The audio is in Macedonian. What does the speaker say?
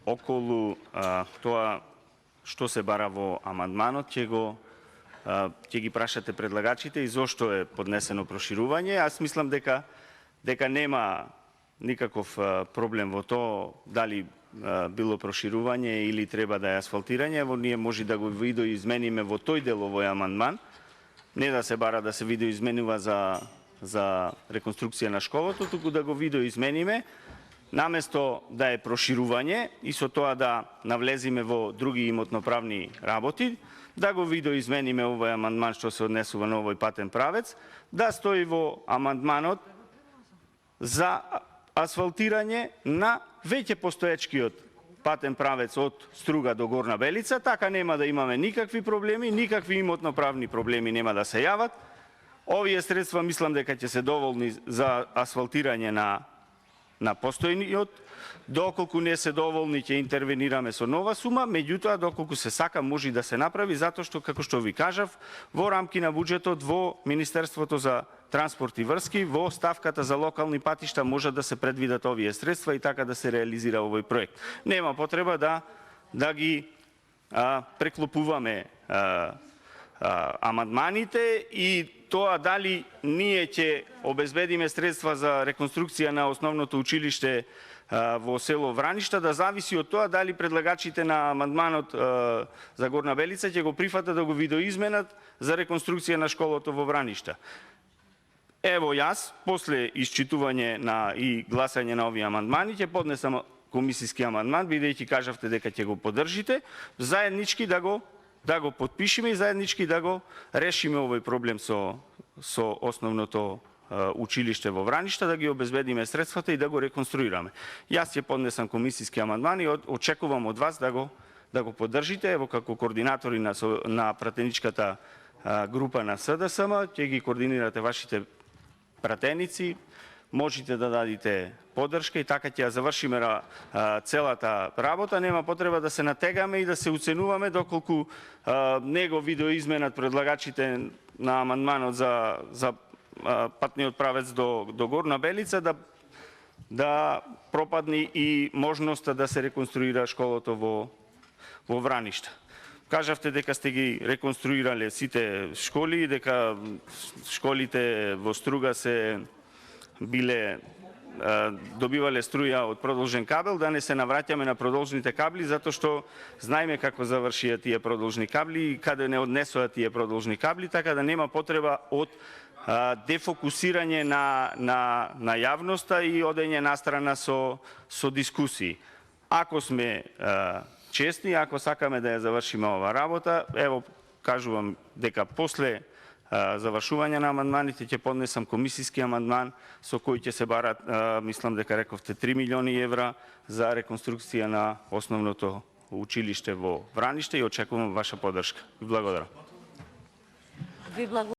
околу тоа што се бара во амандманот, ќе ги прашате предлагачите и зошто е поднесено проширување. Аз мислам дека нема никаков проблем во тоа дали било проширување или треба да е асфалтирање. Ево, ние може да го видоизмениме во тој дел овој амандман. Не да се бара да се видоизменува за реконструкција на школото, туку да го видоизмениме, наместо да е проширување и со тоа да навлезиме во други имотноправни работи, да го видоизмениме овој амандман што се однесува на овој патен правец, да стои во амандманот за асфалтирање на веќе постоечкиот патен правец од Струга до Горна Белица, така нема да имаме никакви проблеми, никакви имотноправни проблеми нема да се јават. Овие средства мислам дека ќе се доволни за асфалтирање на постојниот. Доколку не се доволни, ќе интервенираме со нова сума, меѓутоа, доколку се сака, може да се направи, затоа што, како што ви кажав, во рамки на буџетот, во Министерството за транспорт и врски, во ставката за локални патишта може да се предвидат овие средства и така да се реализира овој проект. Нема потреба да ги преклопуваме амандманите и тоа дали ние ќе обезбедиме средства за реконструкција на основното училиште во село Враништа, да зависи од тоа дали предлагачите на амандманот за Горна Белица ќе го прифатат да го видоизменат за реконструкција на школото во Враништа. Ево јас, после isчитување и гласање на овие амандмани, ќе поднесам комисиски амандман, бидејќи кажавте дека ќе го поддржите, заеднички да го подпишеме и заеднички да го решиме овој проблем со основното училиште во Враништа, да ги обезбедиме средствата и да го реконструираме. Јас ќе поднесам комисиски амандман и очекувам од вас да го поддржите. Ево, како координатори на пратеничката група на СДСМ, ќе ги координирате вашите пратеници, можете да дадите поддршка и така ќе ја завршиме целата работа. Нема потреба да се натегаме и да се уценуваме доколку не го видоизменат предлагачите на амандманот за патниот правец до Горна Белица, да пропадне и можноста да се реконструира школото во Враништа. Кажавте дека сте ги реконструирале сите школи, дека школите во Струга се биле добивале струја од продолжен кабел, да не се навраќаме на продолжните кабли, затоа што знаеме како завршија тие продолжни кабли и каде не однесоа тие продолжни кабли, така да нема потреба од дефокусирање на јавноста и одење настрана со дискусии. Ако сме честни, ако сакаме да ја завршиме ова работа, ево, кажувам дека после завршување на амандманите ќе поднесам комисиски амандман со кој ќе се барат, мислам дека рековте 3 милиони евра за реконструкција на основното училиште во Враниште и очекувам ваша поддршка. Ви благодарам.